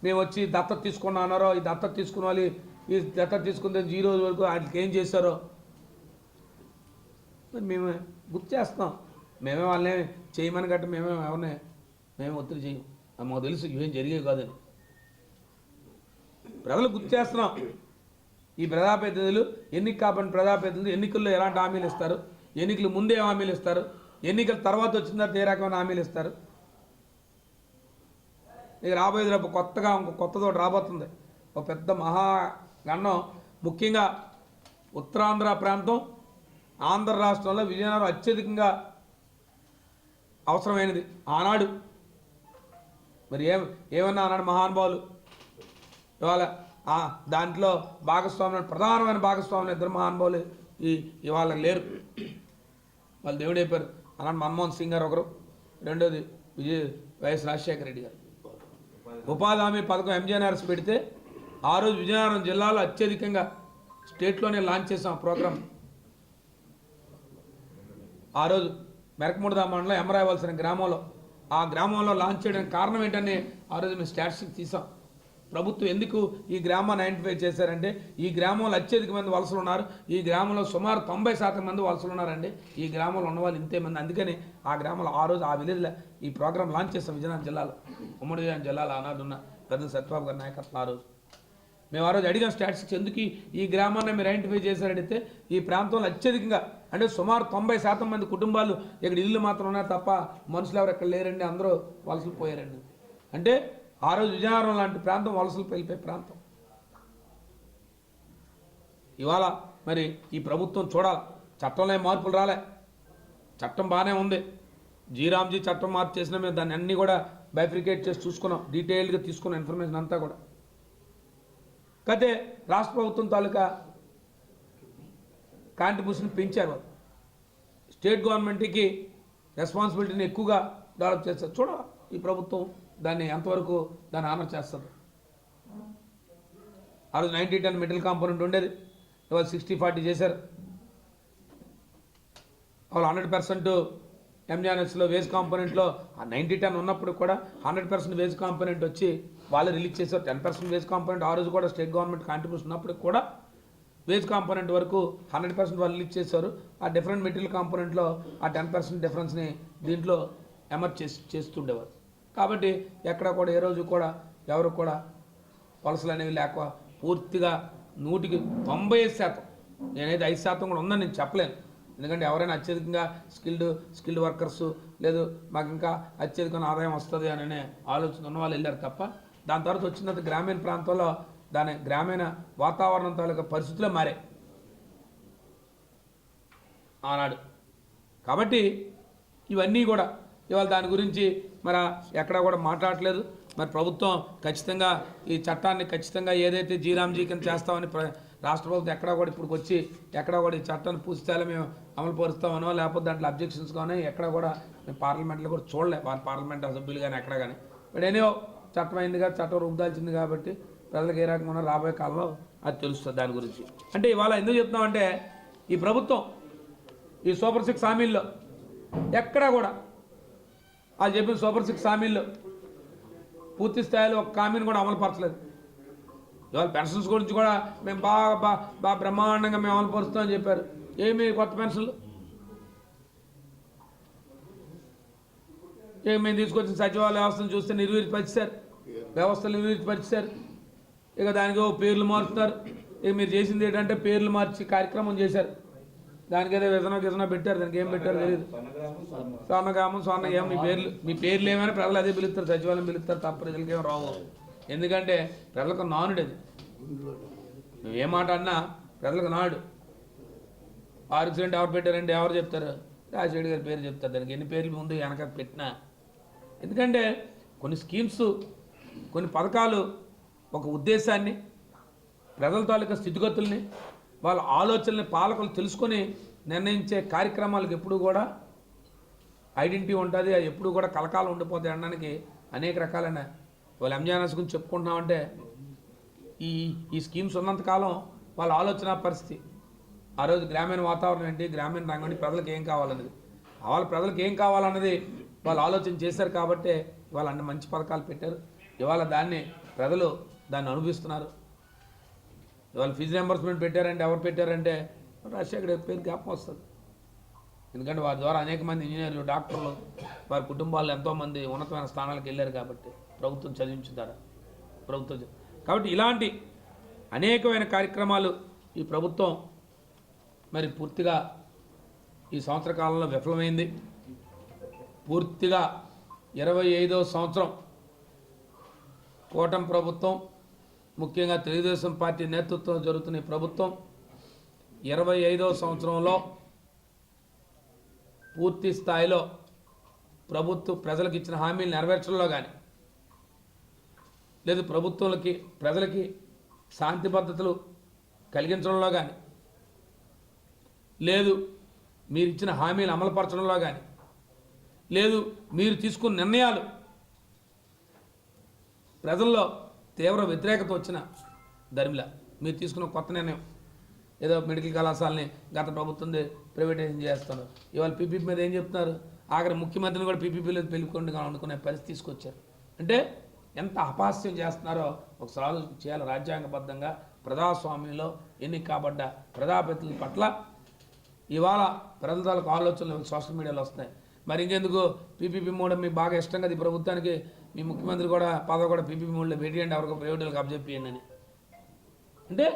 S2: మేము వచ్చి దత్తత తీసుకున్నా అన్నారో, ఈ దత్తత తీసుకున్న వాళ్ళు ఈ దత్తత తీసుకునే 0 వరకు వాటికి ఏం చేశారో మేము గుర్తు చేస్తాం. మేమే వాళ్ళని చేయమని గట్ట మేమే ఒత్తిడి చేయం, మాకు తెలుసు ఇవేం జరిగేవి కాదని. ప్రజలు గుర్తు చేస్తున్నాం. ఈ ప్రజాప్రతినిధులు ఎన్నిక కాబట్టి ప్రజాప్రతినిధులు ఎన్నికల్లో ఎలాంటి హామీలు ఇస్తారు, ఎన్నికలు ముందే హామీలు ఇస్తారు, ఎన్నికల తర్వాత వచ్చిన తర్వాత ఏ రకమైన హామీలు ఇస్తారు. ఇక రాబోయేది రేపు కొత్తగా కొత్తదో రాబోతుంది ఒక పెద్ద మహాగణం. ముఖ్యంగా ఉత్తరాంధ్ర ప్రాంతం, ఆంధ్ర రాష్ట్రంలో విజయనగరం అత్యధికంగా అవసరమైనది. ఆనాడు మరి ఏమన్నా ఆనాడు మహానుభావులు ఇవాళ దాంట్లో భాగస్వామ్యం, ప్రధానమైన భాగస్వామ్యం 2 మహానుభావులు ఇవాళ లేరు. వాళ్ళు దేవుడు అయిపోయారు. అలాంటి మన్మోహన్ సింగ్ గారు ఒకరు, రెండోది వైఎస్ రాజశేఖర రెడ్డి గారు. ఉపాధి హామీ పథకం MJNRS పెడితే ఆ రోజు విజయనగరం జిల్లాలో అత్యధికంగా స్టేట్లోనే లాంచ్ చేసాం ప్రోగ్రామ్. ఆ రోజు మెరకముడిదా మండలం ఎమరాయవలసిన గ్రామంలో, ఆ గ్రామంలో లాంచ్ చేయడానికి కారణం ఏంటని ఆ రోజు మేము స్టాటిస్టిక్స్ తీసాం. ప్రభుత్వం ఎందుకు ఈ గ్రామాన్ని ఐడెంటిఫై చేశారంటే ఈ గ్రామంలో అత్యధిక మంది వలసలు ఉన్నారు, ఈ గ్రామంలో సుమారు 90% మంది వలసలు ఉన్నారండి, ఈ గ్రామంలో ఉన్నవాళ్ళు ఇంతే మంది. అందుకని ఆ గ్రామంలో ఆ రోజు ఆ విలేజ్లో ఈ ప్రోగ్రామ్ లాంచ్ చేస్తాం. విజయనగరం జిల్లాలో, ఉమ్మడి విజయనగరం జిల్లాలో ఆనాడు ఉన్న పెద్ద సత్యబాబు గారి నాయకత్వం. ఆ రోజు మేము ఆ రోజు అడిగిన స్టాటిస్టిక్స్ ఎందుకు ఈ గ్రామాన్ని మీరు ఐడెంటిఫై చేశారంటే ఈ ప్రాంతంలో అత్యధికంగా అంటే సుమారు 90% మంది కుటుంబాలు ఇక్కడ ఇల్లు మాత్రం ఉన్నారు తప్ప మనుషులు ఎవరు ఎక్కడ లేరండి, అందరూ వలసలు పోయారండి. అంటే ఆ రోజు విజయనగరం లాంటి ప్రాంతం వలసలు వెళ్ళిపోయే ప్రాంతం. ఇవాళ మరి ఈ ప్రభుత్వం చూడాలి, చట్టంలో మార్పులు రాలే, చట్టం బాగానే ఉంది. జీరామ్జీ చట్టం మార్పు చేసినా మేము దాన్ని అన్నీ కూడా బైఫ్రికేట్ చేసి చూసుకున్నాం, డీటెయిల్డ్గా తీసుకున్నాం ఇన్ఫర్మేషన్ అంతా కూడా. కాకపోతే రాష్ట్ర ప్రభుత్వం తాలూకా కాంట్రిబ్యూషన్ పెంచారు వాళ్ళు. స్టేట్ గవర్నమెంట్కి రెస్పాన్సిబిలిటీని ఎక్కువగా డెవలప్ చేస్తారు. చూడాలి ఈ ప్రభుత్వం దాన్ని ఎంతవరకు దాన్ని ఆనర్ చేస్తుంది. ఆ రోజు 90-10 మిడిల్ కాంపోనెంట్ ఉండేది, ఇవాళ 60-40 చేశారు. వాళ్ళు 100% ఎంజానెస్లో వేజ్ కాంపోనెంట్లో 90-10 ఉన్నప్పుడు కూడా 100% వేజ్ కాంపోనెంట్ వచ్చి వాళ్ళు రిలీజ్ చేశారు. 10% వేజ్ కాంపోనెంట్ ఆ రోజు కూడా స్టేట్ గవర్నమెంట్ కాంట్రిబ్యూషన్ ఉన్నప్పుడు కూడా వేజ్ కాంపోనెంట్ వరకు 100% వాళ్ళు రిలీజ్ చేశారు. ఆ డిఫరెంట్ మెటీరియల్ కాంపోనెంట్లో ఆ 10% డిఫరెన్స్ని దీంట్లో ఎమర్జ్ చేస్తుండేవారు. కాబట్టి ఎక్కడ కూడా ఏ రోజు కూడా ఎవరు కూడా వలసలు అనేవి లేక పూర్తిగా 100% నేనైతే 5% కూడా ఉందని నేను చెప్పలేను. ఎందుకంటే ఎవరైనా అత్యధికంగా స్కిల్డ్ వర్కర్స్ లేదు మాకు ఇంకా అత్యధికమైన ఆదాయం వస్తుంది అనే ఆలోచన ఉన్న వాళ్ళు వెళ్ళారు తప్ప, దాని తర్వాత వచ్చిన తర్వాత గ్రామీణ ప్రాంతంలో దాని గ్రామీణ వాతావరణం తాలూకా పరిస్థితులే మారాయి ఆనాడు. కాబట్టి ఇవన్నీ కూడా ఇవాళ దాని గురించి మరి ఎక్కడా కూడా మాట్లాడలేదు. మరి ప్రభుత్వం ఖచ్చితంగా ఈ చట్టాన్ని ఖచ్చితంగా ఏదైతే జీరాంజీ కింద చేస్తామని రాష్ట్ర ప్రభుత్వం ఎక్కడా కూడా ఇప్పుడు వచ్చి ఎక్కడా కూడా ఈ చట్టాన్ని పూర్తిస్థాయిలో మేము అమలు పరుస్తామనో లేకపోతే దాంట్లో అబ్జెక్షన్స్ కానీ ఎక్కడ కూడా మేము పార్లమెంట్లో కూడా చూడలే, వారి పార్లమెంట్ సభ్యులు కానీ ఎక్కడ కానీ. బట్ ఎనో చట్టం అయిందిగా, చట్టం రూపుదాల్చింది కాబట్టి ప్రజలకు ఏ రకంగా రాబోయే కాలంలో అది తెలుస్తుంది దాని గురించి. అంటే ఇవాళ ఎందుకు చెప్తున్నామంటే ఈ ప్రభుత్వం ఈ సూపర్ 6 హామీల్లో ఎక్కడా కూడా వాళ్ళు చెప్పిన సూపర్ 6 హామీల్లో పూర్తి స్థాయిలో ఒక హామీని కూడా అమలు పరచలేదు. ఇవాళ పెన్షన్స్ గురించి కూడా మేము బాగా బ్రహ్మాండంగా మేము అమలు పరుస్తామని చెప్పారు. ఏమి కొత్త పెన్షన్లు, మేము తీసుకొచ్చిన సచివాలయ వ్యవస్థను చూస్తే నిర్వీర్యపరిచారు, వ్యవస్థలు నిర్వీర్యపరిచారు. ఇక దానికి పేర్లు మారుస్తారు. ఇక మీరు చేసింది ఏంటంటే పేర్లు మార్చి కార్యక్రమం చేశారు. దానికి ఏదో విజన పెట్టారు, దానికి ఏం పెట్టారు తెలియదు. స్వర్ణగ్రామం స్వర్ణగ్రామం మీ పేర్లు ఏమైనా ప్రజలు అదే పిలుస్తారు, సచివాలయం పిలుస్తారు తప్ప ప్రజలకి ఏమో రావు. ఎందుకంటే ప్రజలకు నానుడు అది. నువ్వు ఏ మాట అన్నా ప్రజలకు నాడు. ఆర్గ్సిడెంట్ ఎవరు పెట్టారంటే ఎవరు చెప్తారు? రాజశేఖర్ గారి పేరు చెప్తారు. దానికి ఎన్ని పేర్లు ముందు వెనక పెట్టినా. ఎందుకంటే కొన్ని స్కీమ్స్ కొన్ని పథకాలు ఒక ఉద్దేశాన్ని ప్రజల తాలూకా స్థితిగతుల్ని వాళ్ళ ఆలోచనల్ని పాలకులు తెలుసుకొని నిర్ణయించే కార్యక్రమాలకు ఎప్పుడు కూడా ఐడెంటిటీ ఉంటుంది. అది ఎప్పుడు కూడా కలకాలం ఉండిపోతాయి అనడానికి అనేక రకాలైన వాళ్ళు ఎంజానర్స్ గురించి చెప్పుకుంటున్నామంటే ఈ స్కీమ్స్ ఉన్నంతకాలం వాళ్ళ ఆలోచన పరిస్థితి ఆ రోజు గ్రామీణ వాతావరణం ఏంటి, గ్రామీణ రంగం ఏంటి, ప్రజలకు ఏం కావాలన్నది వాళ్ళ ప్రజలకు ఏం కావాలన్నది వాళ్ళు ఆలోచన చేశారు. కాబట్టి ఇవాళ అన్ని మంచి పథకాలు పెట్టారు. ఇవాళ ప్రజలు దాన్ని అనుభవిస్తున్నారు. ఇవాళ ఫీజు రియంబర్స్మెంట్ పెట్టారంటే ఎవరు పెట్టారంటే రాజశేఖర్ పేరు జ్ఞాపకం వస్తుంది. ఎందుకంటే వారి ద్వారా అనేక మంది ఇంజనీర్లు, డాక్టర్లు, వారి కుటుంబాల్లో ఎంతోమంది ఉన్నతమైన స్థానాలకు వెళ్ళారు. కాబట్టి ప్రభుత్వం చదివించుతారా ప్రభుత్వం. కాబట్టి ఇలాంటి అనేకమైన కార్యక్రమాలు ఈ ప్రభుత్వం మరి పూర్తిగా ఈ సంవత్సర కాలంలో విఫలమైంది. పూర్తిగా 25వ సంవత్సరం కూటమి ప్రభుత్వం, ముఖ్యంగా తెలుగుదేశం పార్టీ నేతృత్వం జరుగుతున్న ఈ ప్రభుత్వం 25వ సంవత్సరంలో పూర్తి స్థాయిలో ప్రజలకు ఇచ్చిన హామీలు నెరవేర్చడంలో కానీ లేదు ప్రజలకి శాంతి భద్రతలు కలిగించడంలో కానీ లేదు మీరు ఇచ్చిన హామీలు అమలుపరచడంలో కానీ లేదు మీరు తీసుకున్న నిర్ణయాలు ప్రజల్లో తీవ్ర వ్యతిరేకత వచ్చిన ధర్మిలా మీరు తీసుకున్న కొత్త నిర్ణయం ఏదో మెడికల్ కళాశాలని గత ప్రభుత్వం ప్రైవేటైజేషన్ చేస్తున్నారు. ఇవాళ పీపీపీ మీద ఏం చెప్తున్నారు? ఆఖరి ముఖ్యమంత్రిని కూడా పీపీపీలో పెళ్ళికొండగా అనుకునే పరిస్థితి తీసుకొచ్చారు. అంటే ఎంత అపహాస్యం చేస్తున్నారో ఒకసారి ఆలోచన చేయాలి. రాజ్యాంగబద్ధంగా ప్రజాస్వామ్యంలో ఎన్నిక కాబడ్డ ప్రజాప్రతినిధుల పట్ల ఇవాళ ప్రజలకు ఆలోచనలు సోషల్ మీడియాలో వస్తున్నాయి. మరి ఇంకెందుకు పీపీపీ మోడ్ మీకు బాగా ఇష్టం కదా ఈ ప్రభుత్వానికి, మీ ముఖ్యమంత్రి కూడా పదవి కూడా పీపీపీ మోడ్లో పెట్టియండి, ఎవరికి ప్రైవేటులకు అప్పచెప్పియండి అని. అంటే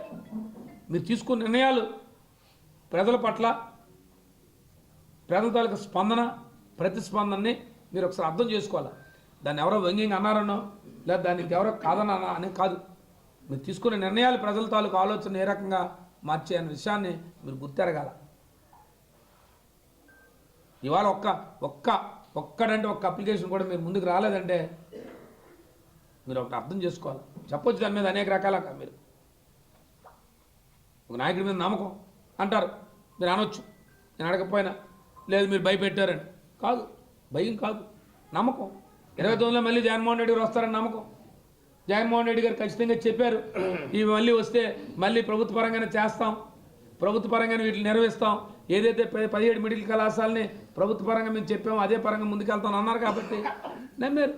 S2: మీరు తీసుకున్న నిర్ణయాలు ప్రజల పట్ల ప్రజల తాలూకు ప్రతిస్పందనని మీరు ఒకసారి అర్థం చేసుకోవాలి. దాన్ని ఎవరో వ్యంగ్యంగా అన్నారనో లేదా దానికి ఎవరో కాదన్నా అని కాదు. మీరు తీసుకునే నిర్ణయాలు ప్రజల తాలూకు ఆలోచన ఏ రకంగా మార్చే అనే విషయాన్ని మీరు గుర్తెరగాల. ఇవాళ ఒక్కడంటే ఒక్క అప్లికేషన్ కూడా మీరు ముందుకు రాలేదంటే మీరు ఒకటి అర్థం చేసుకోవాలి. చెప్పొచ్చు దాని మీద అనేక రకాల మీరు ఒక నాయకుడి మీద నమ్మకం అంటారు, మీరు అనొచ్చు, నేను అడగకపోయినా లేదు మీరు భయపెట్టారని. కాదు, భయం కాదు, నమ్మకం. 29లో మళ్ళీ జగన్మోహన్ రెడ్డి గారు వస్తారని నమ్మకం. జగన్మోహన్ రెడ్డి గారు ఖచ్చితంగా చెప్పారు, ఇవి మళ్ళీ వస్తే మళ్ళీ ప్రభుత్వ పరంగానే చేస్తాం, ప్రభుత్వ పరంగానే వీటిని నిర్వహిస్తాం. ఏదైతే 17 మెడికల్ కళాశాలని ప్రభుత్వ పరంగా మేము చెప్పామో అదే పరంగా ముందుకెళ్తాం అన్నారు కాబట్టి నమ్మారు.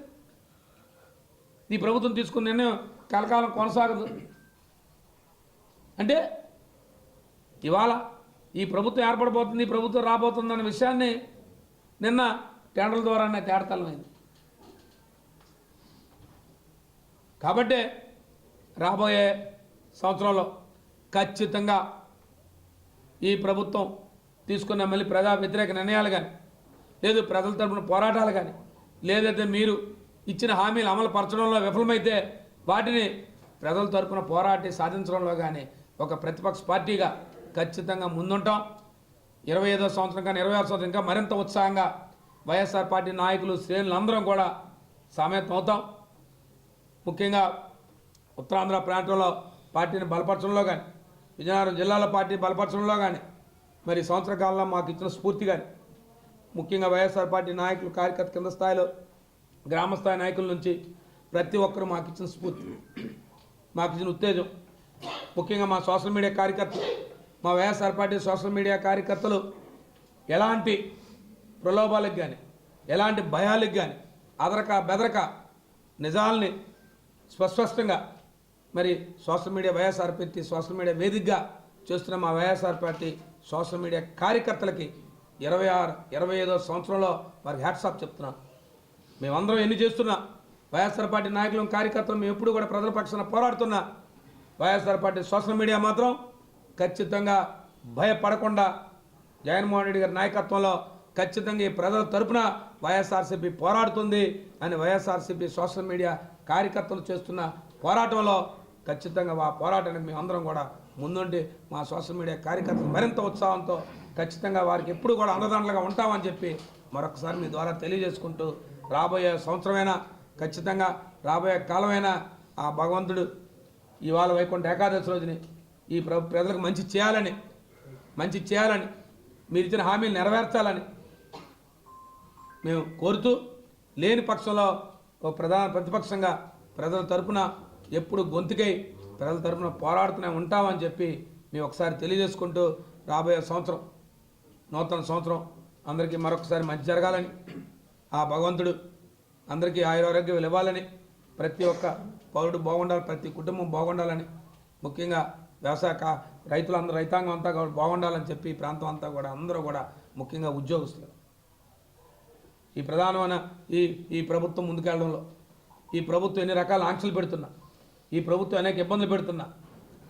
S2: ఈ ప్రభుత్వం తీసుకున్న నిర్ణయం కలకాలం కొనసాగదు. అంటే ఇవాళ ఈ ప్రభుత్వం ఏర్పడబోతుంది, ఈ ప్రభుత్వం రాబోతుంది అన్న విషయాన్ని నిన్న టెండర్ల ద్వారానే తేడతలమైంది. కాబట్టే రాబోయే సంవత్సరంలో ఖచ్చితంగా ఈ ప్రభుత్వం తీసుకున్న మళ్ళీ ప్రజా వ్యతిరేక నిర్ణయాలు కానీ, లేదు ప్రజల తరపున పోరాటాలు కానీ, లేదైతే మీరు ఇచ్చిన హామీలు అమలు పరచడంలో విఫలమైతే వాటిని ప్రజల తరపున పోరాటి సాధించడంలో కానీ ఒక ప్రతిపక్ష పార్టీగా ఖచ్చితంగా ముందుంటాం. 25వ సంవత్సరం కానీ 26వ సంవత్సరం ఇంకా మరింత ఉత్సాహంగా వైఎస్ఆర్ పార్టీ నాయకులు శ్రేణులు అందరం కూడా సమేతం అవుతాం. ముఖ్యంగా ఉత్తరాంధ్ర ప్రాంతంలో పార్టీని బలపరచడంలో కానీ, విజయనగరం జిల్లాలో పార్టీ బలపరచడంలో కానీ, మరి సంవత్సర కాలంలో మాకు ఇచ్చిన స్ఫూర్తి కానీ, ముఖ్యంగా వైఎస్ఆర్ పార్టీ నాయకులు కార్యకర్త కింద స్థాయిలో గ్రామస్థాయి నాయకుల నుంచి ప్రతి ఒక్కరూ మాకు ఇచ్చిన స్ఫూర్తి, మాకు ఇచ్చిన ఉత్తేజం, ముఖ్యంగా మా సోషల్ మీడియా కార్యకర్తలు, మా వైఎస్ఆర్ పార్టీ సోషల్ మీడియా కార్యకర్తలు ఎలాంటి ప్రలోభాలకు కానీ, ఎలాంటి భయాలకు కానీ అదరక బెదరక నిజాలని స్పష్టంగా మరి social media YSR party social media వేదికగా చేస్తున్న మా వైఎస్ఆర్ పార్టీ సోషల్ మీడియా కార్యకర్తలకి 25వ సంవత్సరంలో వారికి హ్యాట్సాప్ చెప్తున్నాం. మేమందరం ఎన్ని చేస్తున్నా వైఎస్ఆర్ పార్టీ నాయకులు కార్యకర్తలు మేము ఎప్పుడు కూడా ప్రజల పక్షాన పోరాడుతున్నా. వైఎస్ఆర్ పార్టీ సోషల్ మీడియా మాత్రం ఖచ్చితంగా భయపడకుండా జగన్మోహన్ రెడ్డి గారి నాయకత్వంలో ఖచ్చితంగా ఈ ప్రజల తరపున వైఎస్ఆర్సీపీ పోరాడుతుంది అని వైఎస్ఆర్సీపీ సోషల్ మీడియా కార్యకర్తలు చేస్తున్న పోరాటంలో ఖచ్చితంగా ఆ పోరాటానికి మేమందరం కూడా ముందుండి మా సోషల్ మీడియా కార్యకర్తలు మరింత ఉత్సాహంతో ఖచ్చితంగా వారికి ఎప్పుడు కూడా అండదండలుగా ఉంటామని చెప్పి మరొకసారి మీ ద్వారా తెలియజేసుకుంటూ, రాబోయే సంవత్సరమైనా ఖచ్చితంగా రాబోయే కాలమైనా ఆ భగవంతుడు ఇవాళ వైకుంఠ ఏకాదశి రోజుని ఈ ప్రజలకు మంచి చేయాలని మీరు ఇచ్చిన హామీలు నెరవేర్చాలని మేము కోరుతూ, లేని పక్షంలో ఒక ప్రధాన ప్రతిపక్షంగా ప్రజల తరపున ఎప్పుడు గొంతుకై ప్రజల తరపున పోరాడుతూనే ఉంటామని చెప్పి మేము ఒకసారి తెలియజేసుకుంటూ, రాబోయే సంవత్సరం నూతన సంవత్సరం అందరికీ మరొకసారి మంచి జరగాలని, ఆ భగవంతుడు అందరికీ ఆయురారోగ్యాలు ఇవ్వాలని, ప్రతి ఒక్క పౌరుడు బాగుండాలి, ప్రతి కుటుంబం బాగుండాలని, ముఖ్యంగా వ్యవసాయ రైతాంగం అంతా కూడా బాగుండాలని చెప్పి ఈ ప్రాంతం అంతా కూడా అందరూ కూడా ముఖ్యంగా ఉద్యోగస్తులు ఈ ప్రధానమైన ఈ ప్రభుత్వం ముందుకెళ్ళడంలో ఈ ప్రభుత్వం ఎన్ని రకాల ఆంక్షలు పెడుతున్నా, ఈ ప్రభుత్వం అనేక ఇబ్బందులు పెడుతున్నా,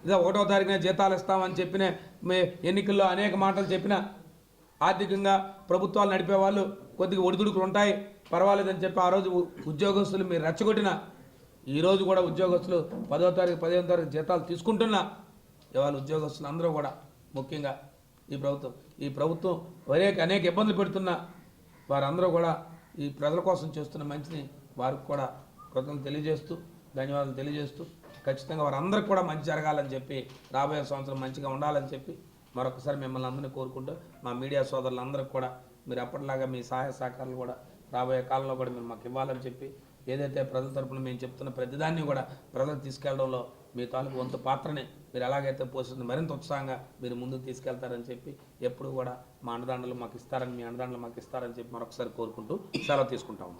S2: ఇదే 1వ తారీఖున జీతాలు ఇస్తామని చెప్పిన ఎన్నికల్లో అనేక మాటలు చెప్పినా, ఆర్థికంగా ప్రభుత్వాలు నడిపే వాళ్ళు కొద్దిగా ఒడిదుడుకులు ఉంటాయి పర్వాలేదని చెప్పి ఆ రోజు ఉద్యోగస్తులు మీరు రెచ్చగొట్టినా, ఈరోజు కూడా ఉద్యోగస్తులు 10వ తారీఖు 15వ తారీఖు జీతాలు తీసుకుంటున్నా, ఇవాళ ఉద్యోగస్తులు అందరూ కూడా ముఖ్యంగా ఈ ప్రభుత్వం అనేక ఇబ్బందులు పెడుతున్నా వారందరూ కూడా ఈ ప్రజల కోసం చేస్తున్న మంచిని వారికి కూడా కృతజ్ఞతలు తెలియజేస్తూ, ధన్యవాదాలు తెలియజేస్తూ, ఖచ్చితంగా వారందరికీ కూడా మంచి జరగాలని చెప్పి, రాబోయే సంవత్సరం మంచిగా ఉండాలని చెప్పి మరొకసారి మిమ్మల్ని అందరినీ కోరుకుంటూ, మా మీడియా సోదరులందరికీ కూడా మీరు అప్పటిలాగా మీ సహాయ సహకారాలు కూడా రాబోయే కాలంలో కూడా మీరు మాకు ఇవ్వాలని చెప్పి, ఏదైతే ప్రజల తరపున మేము చెప్తున్న ప్రతిదాన్ని కూడా ప్రజలకు తీసుకెళ్లడంలో మీ తాలూకు వంతు పాత్రని మీరు ఎలాగైతే పోషిస్తుంది మరింత ఉత్సాహంగా మీరు ముందుకు తీసుకెళ్తారని చెప్పి, ఎప్పుడు కూడా మా అండదండలు మాకు ఇస్తారని, మీ అండదండలు మాకు ఇస్తారని చెప్పి మరొకసారి కోరుకుంటూ సెలవు తీసుకుంటాము.